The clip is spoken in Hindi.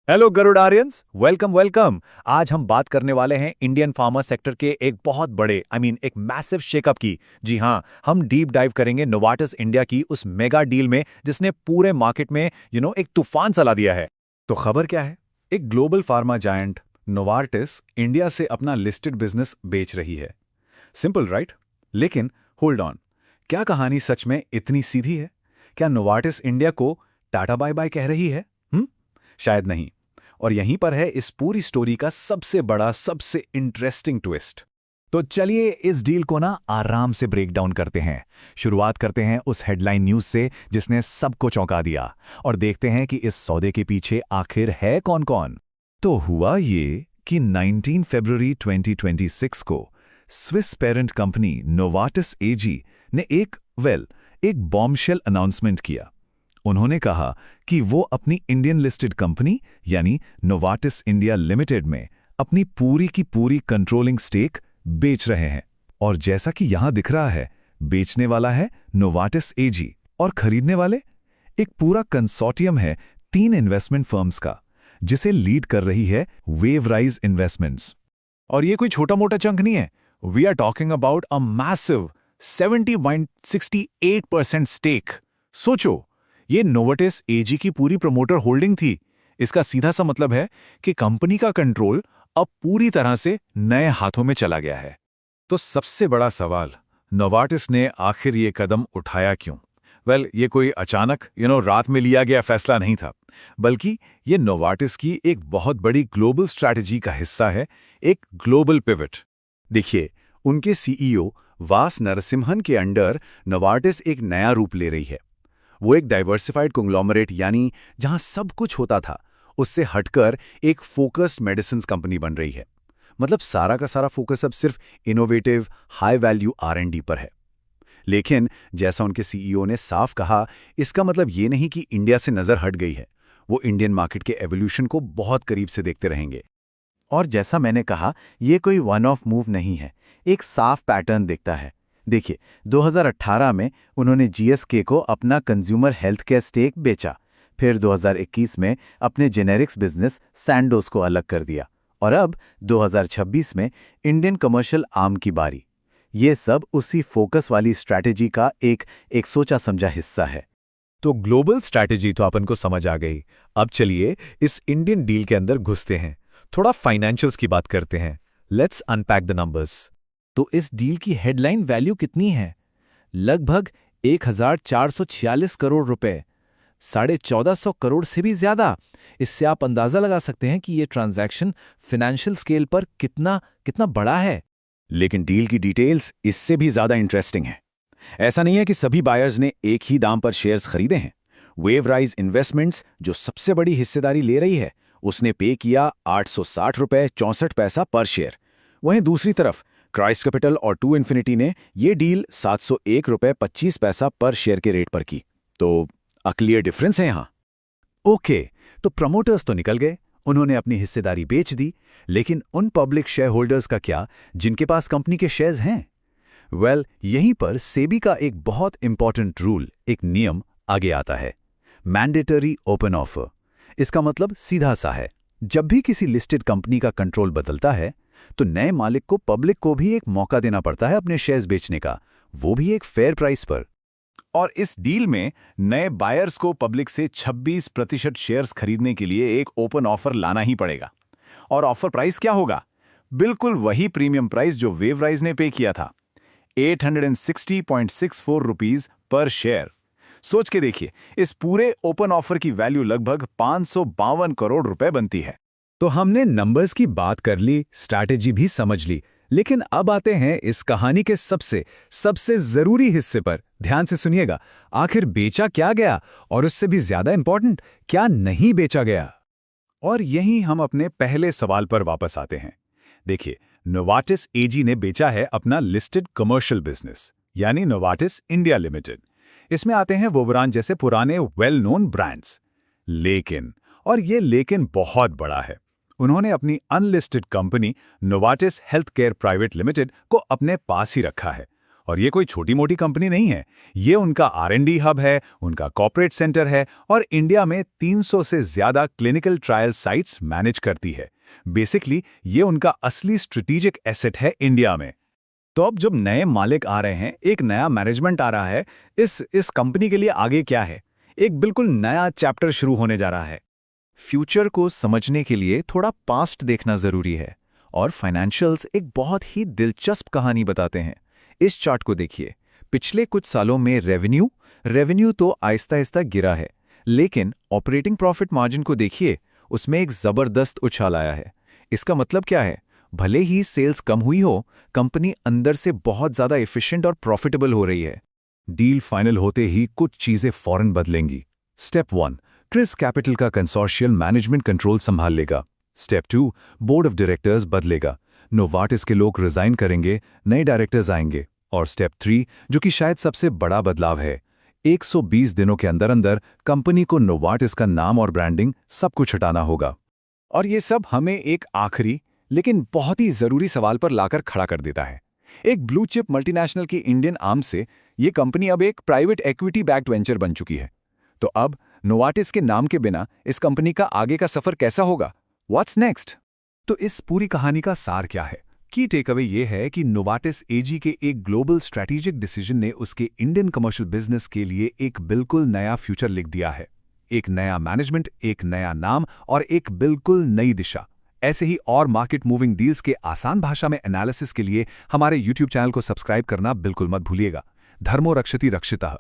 Hello गरुडारियंस, welcome welcome. आज हम बात करने वाले हैं इंडियन फार्मा सेक्टर के एक बहुत बड़े एक मैसिव शेकअप की। जी हाँ, हम डीप डाइव करेंगे नोवार्टिस इंडिया की उस मेगा डील में जिसने पूरे मार्केट में एक तूफान चला दिया है। तो खबर क्या है? एक global pharma giant Novartis India से अपना लिस्टेड बिजनेस बेच रही है। Simple right? लेकिन होल्ड ऑन, क्या कहानी सच में इतनी सीधी है? क्या नोवार्टिस इंडिया को टाटा बाय बाय कह रही है? शायद नहीं। और यहीं पर है इस पूरी स्टोरी का सबसे बड़ा, सबसे इंटरेस्टिंग ट्विस्ट। तो चलिए इस डील को ना आराम से ब्रेक डाउन करते हैं। शुरुआत करते हैं उस हेडलाइन न्यूज से जिसने सबको चौंका दिया, और देखते हैं कि इस सौदे के पीछे आखिर है कौन कौन। तो हुआ ये कि 19 फरवरी 2026 को स्विस पेरेंट कंपनी नोवार्टिस एजी ने एक बॉम्बशेल अनाउंसमेंट किया। उन्होंने कहा कि वो अपनी इंडियन लिस्टेड कंपनी यानी नोवार्टिस इंडिया लिमिटेड में अपनी पूरी की पूरी कंट्रोलिंग स्टेक बेच रहे हैं। और जैसा कि यहां दिख रहा है, बेचने वाला है नोवार्टिस एजी और खरीदने वाले एक पूरा कंसोर्टियम है 3 इन्वेस्टमेंट फर्म्स का, जिसे लीड कर रही है वेवराइज इन्वेस्टमेंट्स। और ये कोई छोटा मोटा चंक नहीं है। We are talking about a massive 70.68% stake. सोचो, ये नोवार्टिस एजी की पूरी प्रमोटर होल्डिंग थी। इसका सीधा सा मतलब है कि कंपनी का कंट्रोल अब पूरी तरह से नए हाथों में चला गया है। तो सबसे बड़ा सवाल, नोवार्टिस ने आखिर ये कदम उठाया क्यों? ये कोई अचानक रात में लिया गया फैसला नहीं था, बल्कि ये नोवार्टिस की एक बहुत बड़ी ग्लोबल स्ट्रैटेजी का हिस्सा है, एक ग्लोबल पिवट। देखिए, उनके सीईओ वास नरसिम्हन के अंडर नोवार्टिस एक नया रूप ले रही है। वो एक डाइवर्सिफाइड कंग्लोमरेट, यानी जहां सब कुछ होता था उससे हटकर एक फोकस्ड मेडिसिन्स कंपनी बन रही है। मतलब सारा का सारा फोकस अब सिर्फ इनोवेटिव हाई वैल्यू R&D पर है। लेकिन जैसा उनके सीईओ ने साफ कहा, इसका मतलब ये नहीं कि इंडिया से नजर हट गई है। वो इंडियन मार्केट के एवोल्यूशन को बहुत करीब से देखते रहेंगे। और जैसा मैंने कहा, ये कोई वन ऑफ मूव नहीं है, एक साफ पैटर्न दिखता है। देखिए, 2018 में उन्होंने जीएसके को अपना कंज्यूमर हेल्थ केयर स्टेक बेचा। फिर 2021 में अपने जेनेरिक्स बिजनेस सैंडोज को अलग कर दिया। और अब 2026 में इंडियन कमर्शियल आर्म की बारी। ये सब उसी फोकस वाली स्ट्रैटेजी का एक सोचा समझा हिस्सा है। तो ग्लोबल स्ट्रैटेजी तो अपन को समझ आ गई। अब चलिए इस इंडियन डील के अंदर घुसते हैं, थोड़ा फाइनेंशियल्स की बात करते हैं। Let's unpack the numbers. तो इस डील की हेडलाइन वैल्यू कितनी है? लगभग 1446 करोड़ रुपए, 1450 करोड़ से भी ज्यादा। इससे आप अंदाजा लगा सकते हैं कि ये ट्रांजैक्शन फाइनेंशियल स्केल पर कितना कितना बड़ा है। लेकिन डील की डिटेल्स इससे भी ज्यादा इंटरेस्टिंग है। ऐसा नहीं है कि सभी बायर्स ने एक ही दाम पर शेयर्स खरीदे हैं। वेवराइज इन्वेस्टमेंट्स, जो सबसे बड़ी हिस्सेदारी ले रही है, उसने पे किया 860 रुपए 64 पैसा पर शेयर। वहीं दूसरी तरफ क्राइस्ट कैपिटल और टू इन्फिनिटी ने ये डील 701 रुपए 25 पैसा पर शेयर के रेट पर की। तो अ क्लियर डिफरेंस है यहाँ। ओके, तो प्रमोटर्स तो निकल गए, उन्होंने अपनी हिस्सेदारी बेच दी। लेकिन उन पब्लिक शेयर होल्डर्स का क्या जिनके पास कंपनी के शेयर्स हैं? यहीं पर सेबी का एक बहुत इंपॉर्टेंट रूल, एक नियम आगे आता है, मैंडेटरी ओपन ऑफर। इसका मतलब सीधा सा है, जब भी किसी लिस्टेड कंपनी का कंट्रोल बदलता है तो नए मालिक को, पब्लिक को भी एक मौका देना पड़ता है अपने शेयर्स बेचने का, वो भी एक फेयर प्राइस पर। और इस डील में नए बायर्स को पब्लिक से 26% शेयर्स खरीदने के लिए एक ओपन ऑफर लाना ही पड़ेगा। और ऑफर प्राइस क्या होगा? बिल्कुल वही प्रीमियम प्राइस जो वेवराइज ने पे किया था, 860.64 रुपीज पर शेयर। सोच के देखिए, इस पूरे ओपन ऑफर की वैल्यू लगभग 552 करोड़ रुपए बनती है। तो हमने नंबर्स की बात कर ली, स्ट्रैटेजी भी समझ ली, लेकिन अब आते हैं इस कहानी के सबसे सबसे जरूरी हिस्से पर। ध्यान से सुनिएगा, आखिर बेचा क्या गया, और उससे भी ज्यादा इंपॉर्टेंट, क्या नहीं बेचा गया। और यहीं हम अपने पहले सवाल पर वापस आते हैं। देखिए, नोवार्टिस एजी ने बेचा है अपना लिस्टेड कमर्शियल बिजनेस, यानी नोवार्टिस इंडिया लिमिटेड। इसमें आते हैं वोवरान जैसे पुराने वेल नोन ब्रांड्स। लेकिन, और ये लेकिन बहुत बड़ा है, उन्होंने अपनी unlisted company Novartis health care private limited को अपने पास ही रखा है। और ये कोई छोटी मोटी कंपनी नहीं है, ये उनका R&D हब है, उनका कॉर्पोरेट सेंटर है और इंडिया में 300 से ज्यादा क्लिनिकल ट्रायल साइट्स मैनेज करती है। बेसिकली ये उनका असली स्ट्रेटेजिक एसेट है इंडिया में। तो अब जब नए मालिक आ रहे हैं, एक नया मैनेजमेंट आ रहा है, इस कंपनी के लिए आगे क्या है? एक बिल्कुल नया चैप्टर शुरू होने जा रहा है। फ्यूचर को समझने के लिए थोड़ा पास्ट देखना जरूरी है और फाइनेंशियल्स एक बहुत ही दिलचस्प कहानी बताते हैं। इस चार्ट को देखिए, पिछले कुछ सालों में रेवेन्यू तो आहिस्ता-आहिस्ता गिरा है, लेकिन ऑपरेटिंग प्रॉफिट मार्जिन को देखिए, उसमें एक जबरदस्त उछाल आया है। इसका मतलब क्या है? भले ही सेल्स कम हुई हो, कंपनी अंदर से बहुत ज्यादा एफिशिएंट और प्रॉफिटेबल हो रही है। डील फाइनल होते ही कुछ चीजें फौरन बदलेंगी। स्टेप 1, क्रिस कैपिटल का कंसोर्शियल मैनेजमेंट कंट्रोल संभाल लेगा। स्टेप 2, बोर्ड ऑफ डायरेक्टर्स बदलेगा, नोवार्टिस के लोग रिजाइन करेंगे, नए डायरेक्टर्स आएंगे। और स्टेप 3, जो कि शायद सबसे बड़ा बदलाव है, 120 दिनों के अंदर अंदर कंपनी को नोवार्टिस का नाम और ब्रांडिंग सब कुछ हटाना होगा। और ये सब हमें एक आखिरी लेकिन बहुत ही जरूरी सवाल पर लाकर खड़ा कर देता है। एक ब्लू चिप मल्टीनेशनल की इंडियन आर्म से ये कंपनी अब एक प्राइवेट इक्विटी बैक्ड वेंचर बन चुकी है। तो अब नोवार्टिस के नाम के बिना इस कंपनी का आगे का सफर कैसा होगा? What's next? तो इस पूरी कहानी का सार क्या है? की टेकअवे ये है कि नोवार्टिस एजी के एक ग्लोबल स्ट्रैटेजिक डिसीजन ने उसके इंडियन कमर्शियल बिजनेस के लिए एक बिल्कुल नया फ्यूचर लिख दिया है। एक नया मैनेजमेंट, एक नया नाम और एक बिल्कुल नई दिशा। ऐसे ही और मार्केट मूविंग डील्स के आसान भाषा में एनालिसिस के लिए हमारे YouTube चैनल को सब्सक्राइब करना बिल्कुल मत भूलिएगा। धर्मो रक्षति रक्षितः।